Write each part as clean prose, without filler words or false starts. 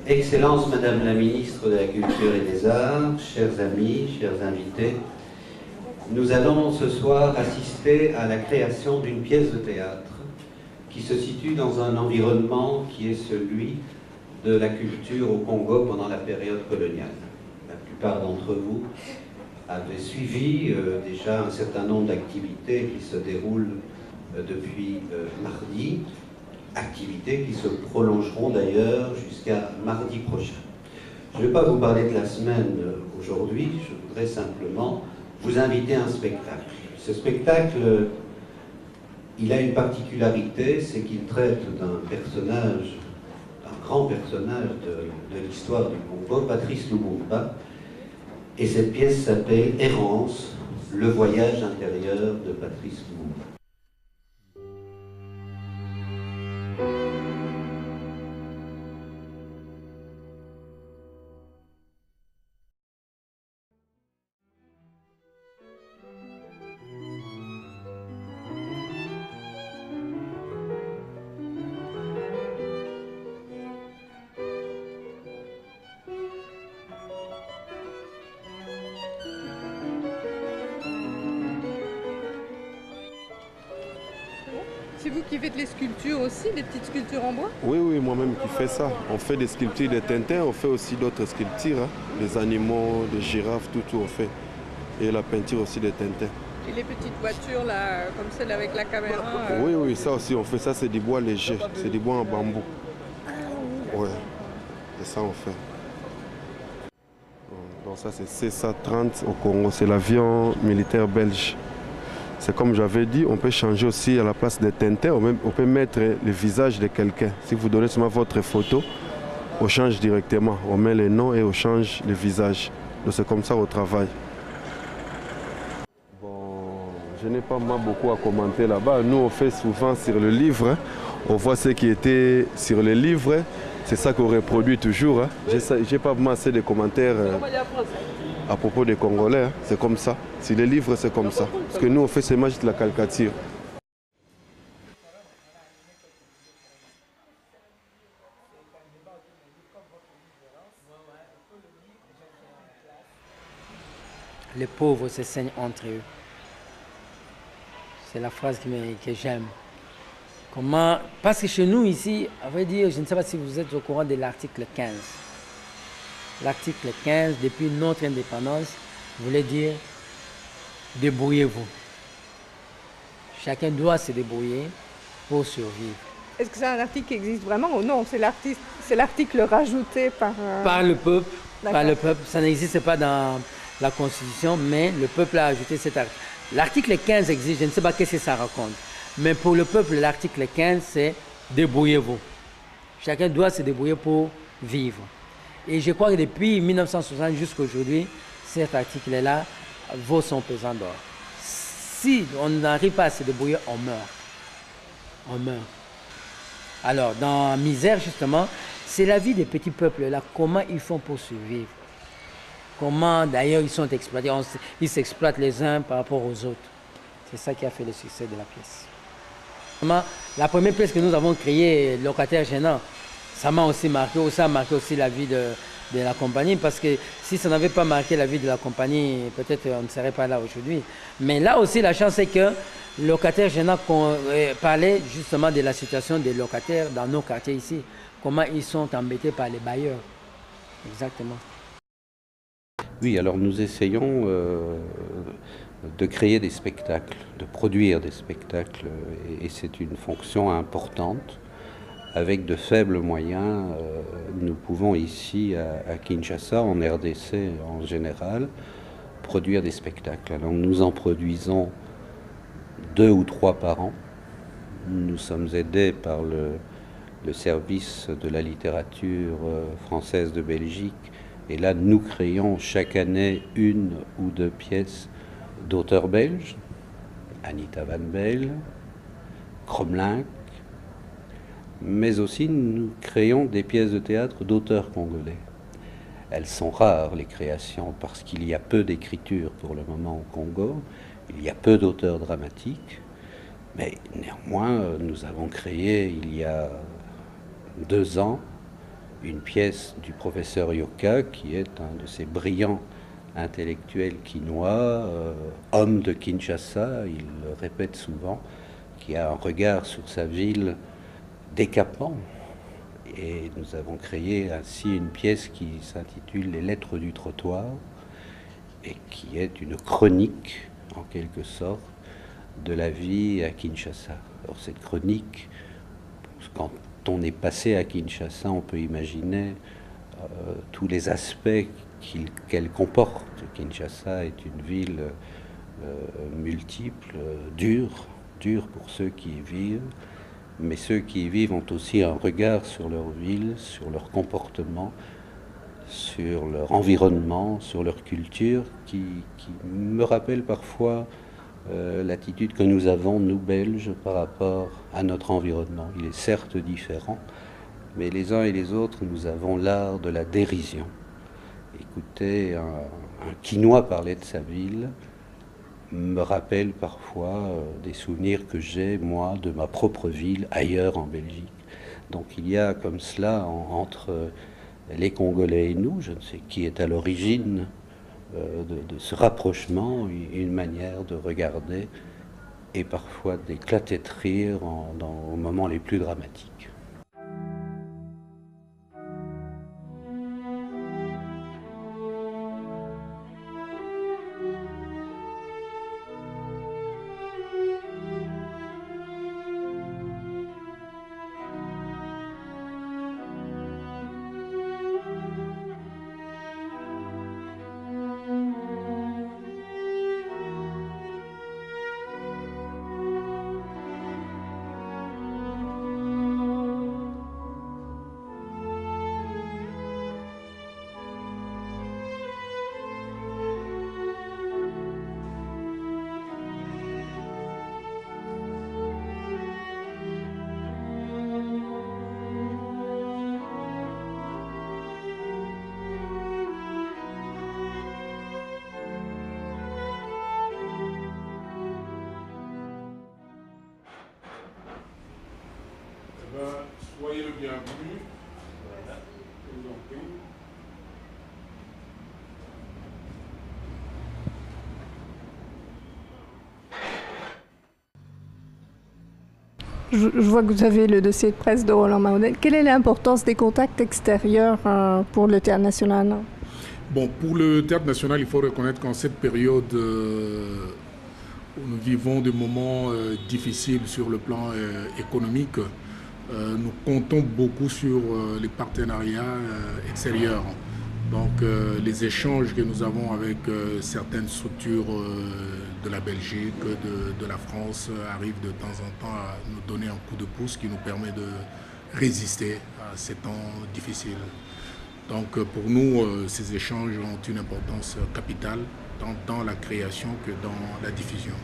Excellence Madame la Ministre de la Culture et des Arts, chers amis, chers invités, nous allons ce soir assister à la création d'une pièce de théâtre qui se situe dans un environnement qui est celui de la culture au Congo pendant la période coloniale. La plupart d'entre vous avaient suivi déjà un certain nombre d'activités qui se déroulent depuis mardi, activités qui se prolongeront d'ailleurs jusqu'à mardi prochain. Je ne vais pas vous parler de la semaine aujourd'hui, je voudrais simplement vous inviter à un spectacle. Ce spectacle, il a une particularité, c'est qu'il traite d'un personnage, d'un grand personnage de l'histoire du Congo, Patrice Lumumba, et cette pièce s'appelle Errance, le voyage intérieur de Patrice Lumumba. C'est vous qui faites les sculptures aussi, des petites sculptures en bois? Oui, oui, moi-même qui fais ça. On fait des sculptures de Tintin, on fait aussi d'autres sculptures, hein. Les animaux, les girafes, tout on fait. Et la peinture aussi de Tintin. Et les petites voitures, là, comme celle avec la caméra Oui, oui, ça aussi on fait. Ça, c'est du bois léger, c'est du bois en bambou. Ouais, c'est ça on fait. Donc ça, c'est C-130 au Congo, c'est l'avion militaire belge. C'est comme j'avais dit, on peut changer aussi à la place des Tintins, on peut mettre le visage de quelqu'un. Si vous donnez seulement votre photo, on change directement. On met les noms et on change le visage. Donc c'est comme ça au travail. Bon, je n'ai pas beaucoup à commenter là-bas. Nous, on fait souvent sur le livre. On voit ce qui était sur le livre. C'est ça qu'on reproduit toujours. J'ai pas vraiment assez de commentaires à propos des Congolais. C'est comme ça. Si les livres, c'est comme ça. Parce que nous, on fait seulement juste la caricature. Les pauvres se saignent entre eux. C'est la phrase que j'aime. Comment? Parce que chez nous ici, à vrai dire, je ne sais pas si vous êtes au courant de l'article 15. L'article 15, depuis notre indépendance, voulait dire débrouillez-vous. Chacun doit se débrouiller pour survivre. Est-ce que c'est un article qui existe vraiment ou non? C'est l'article rajouté par le peuple. Par le peuple. Ça n'existe pas dans la Constitution, mais le peuple a ajouté cet article. L'article 15 existe, je ne sais pas qu'est-ce que ça raconte. Mais pour le peuple, l'article 15, c'est débrouillez-vous. Chacun doit se débrouiller pour vivre. Et je crois que depuis 1960 jusqu'à aujourd'hui, cet article-là vaut son pesant d'or. Si on n'arrive pas à se débrouiller, on meurt. On meurt. Alors, dans Misère, justement, c'est la vie des petits peuples-là. Comment ils font pour survivre? Comment, d'ailleurs, ils sont exploités? Ils s'exploitent les uns par rapport aux autres. C'est ça qui a fait le succès de la pièce. La première pièce que nous avons créée, Locataire gênant, ça m'a aussi marqué, ça a marqué aussi la vie de la compagnie, parce que si ça n'avait pas marqué la vie de la compagnie, peut-être on ne serait pas là aujourd'hui. Mais là aussi, la chance, c'est que locataires, Géna parlait justement de la situation des locataires dans nos quartiers ici. Comment ils sont embêtés par les bailleurs. Exactement. Oui, alors nous essayons de créer des spectacles, de produire des spectacles, et c'est une fonction importante. Avec de faibles moyens, nous pouvons ici à Kinshasa, en RDC en général, produire des spectacles. Alors nous en produisons 2 ou 3 par an. Nous sommes aidés par le service de la littérature française de Belgique. Et là, nous créons chaque année 1 ou 2 pièces d'auteurs belges, Anita Van Beyl, Cromlin, mais aussi nous créons des pièces de théâtre d'auteurs congolais. Elles sont rares, les créations, parce qu'il y a peu d'écriture pour le moment au Congo, il y a peu d'auteurs dramatiques, mais néanmoins, nous avons créé il y a 2 ans une pièce du professeur Yoka, qui est un de ces brillants intellectuel quinois, homme de Kinshasa, il le répète souvent, qui a un regard sur sa ville décapant. Et nous avons créé ainsi une pièce qui s'intitule Les Lettres du trottoir et qui est une chronique, en quelque sorte, de la vie à Kinshasa. Alors cette chronique, quand on est passé à Kinshasa, on peut imaginer tous les aspects qu'elle comporte. Kinshasa est une ville multiple, dure pour ceux qui y vivent, mais ceux qui y vivent ont aussi un regard sur leur ville, sur leur comportement, sur leur environnement, sur leur culture, qui me rappelle parfois l'attitude que nous avons, nous Belges, par rapport à notre environnement. Il est certes différent, mais les uns et les autres, nous avons l'art de la dérision. Écouter un Quinois parler de sa ville me rappelle parfois des souvenirs que j'ai, moi, de ma propre ville, ailleurs en Belgique. Donc il y a comme cela, entre les Congolais et nous, je ne sais qui est à l'origine de ce rapprochement, une manière de regarder et parfois d'éclater de rire aux moments les plus dramatiques. Soyez le bienvenu. Je vous en prie. Je vois que vous avez le dossier de presse de Roland Mahonnet. Quelle est l'importance des contacts extérieurs pour le Théâtre National? Bon, pour le Théâtre National, il faut reconnaître qu'en cette période où nous vivons des moments difficiles sur le plan économique, nous comptons beaucoup sur les partenariats extérieurs. Donc les échanges que nous avons avec certaines structures de la Belgique, de la France, arrivent de temps en temps à nous donner un coup de pouce qui nous permet de résister à ces temps difficiles. Donc pour nous, ces échanges ont une importance capitale, tant dans la création que dans la diffusion.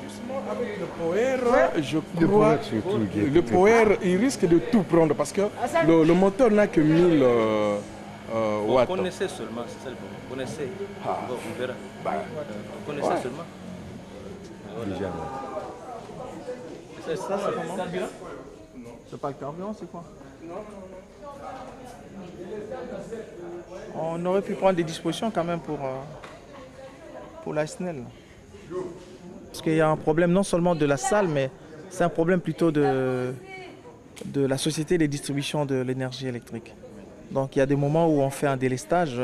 Justement, avec le poète, je crois le poète, il risque de tout prendre parce que le moteur n'a que Watt. Vous connaissez seulement, c'est ça le problème. Vous connaissez. Bon, on verra. Vous connaissez seulement. Déjà. Ça, c'est comment? Carburant? C'est pas le carburant, c'est quoi? On aurait pu prendre des dispositions quand même pour la SNEL. Parce qu'il y a un problème non seulement de la salle, mais c'est un problème plutôt de la société des distributions de l'énergie électrique. Donc il y a des moments où on fait un délestage,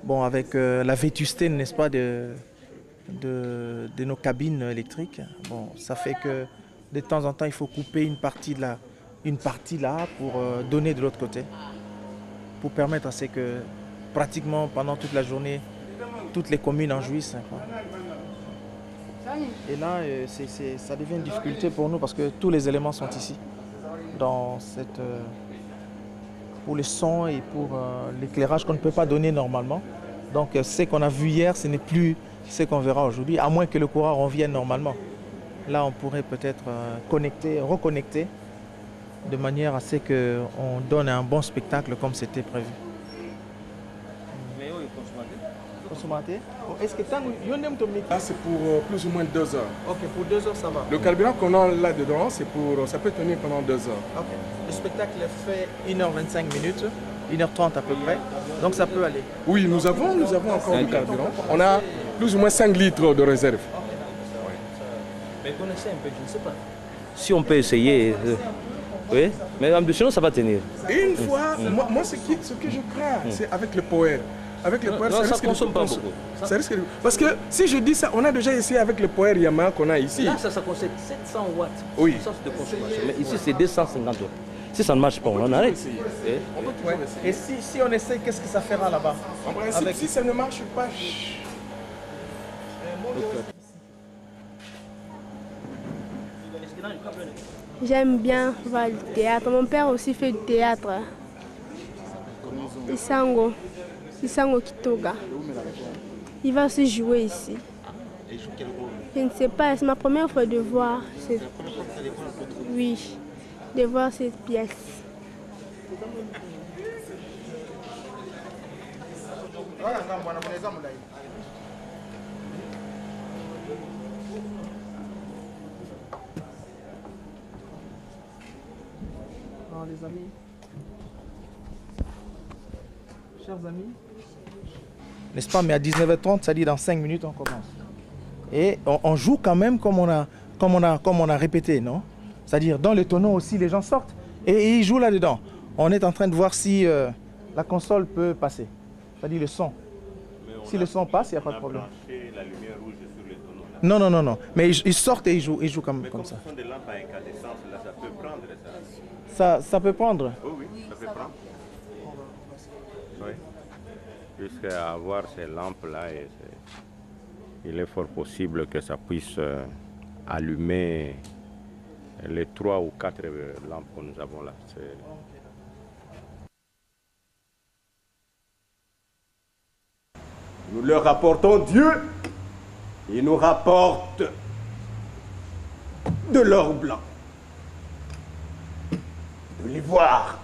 bon, avec la vétusté, n'est-ce pas, de nos cabines électriques. Bon, ça fait que de temps en temps, il faut couper une partie là pour donner de l'autre côté, pour permettre à ce que pratiquement pendant toute la journée, toutes les communes en jouissent. Et là, ça devient une difficulté pour nous parce que tous les éléments sont ici, pour le son et pour l'éclairage qu'on ne peut pas donner normalement. Donc ce qu'on a vu hier, ce n'est plus ce qu'on verra aujourd'hui, à moins que le courant revienne normalement. Là, on pourrait peut-être reconnecter de manière à ce qu'on donne un bon spectacle comme c'était prévu. Mais oui, Consommateur. Est-ce que Là, c'est pour plus ou moins 2 heures. Ok, pour 2 heures, ça va. Le carburant qu'on a là-dedans, ça peut tenir pendant 2 heures. Ok. Le spectacle fait 1h25 minutes, 1h30 à peu près, donc ça peut aller. Oui, nous avons encore du carburant. On a plus ou moins 5 litres de réserve. Mais connaissez un peu, je ne sais pas. Si on peut essayer, oui, mais sinon ça va tenir. Une fois, moi ce que je crains, c'est avec le power. Avec le power, ça consomme pas beaucoup. Ça risque de... Parce que si je dis ça, on a déjà essayé avec le power Yamaha qu'on a ici. Là, ça consomme 700 watts. Oui. Ça, c'est de consommation. Mais ici, c'est 250 watts. Si ça ne marche pas, on en arrête. Et si on essaie, qu'est-ce que ça fera là-bas? En principe, si ça ne marche pas... J'aime bien voir le théâtre. Mon père aussi fait du théâtre. Isango Kitoga. Il va se jouer ici. Je ne sais pas, c'est ma première fois de voir de voir cette pièce. Les amis, chers amis, n'est-ce pas, mais à 19h30, ça dit dans 5 minutes on commence. Et on joue quand même comme on a répété, non? C'est-à-dire dans le tonneau aussi, les gens sortent et ils jouent là-dedans. On est en train de voir si la console peut passer, c'est-à-dire le son. Si le son passe, il n'y a pas de problème. La lumière rouge sur le tonneau. Non. Mais ils sortent et ils jouent comme ça. Ce sont des lampes à incandescence, là, ça peut prendre ça. Ça peut prendre? Oui, ça peut prendre. Oui. Jusqu'à avoir ces lampes-là, il est fort possible que ça puisse allumer les 3 ou 4 lampes que nous avons là. Nous leur rapportons Dieu, ils nous rapportent de l'or blanc, de l'ivoire.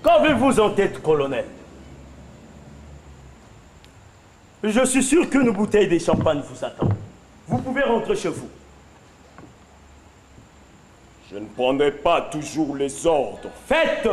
Qu'avez-vous en tête, colonel? Je suis sûr qu'une bouteille de champagne vous attend. Vous pouvez rentrer chez vous. Je ne prendrai pas toujours les ordres. Faites!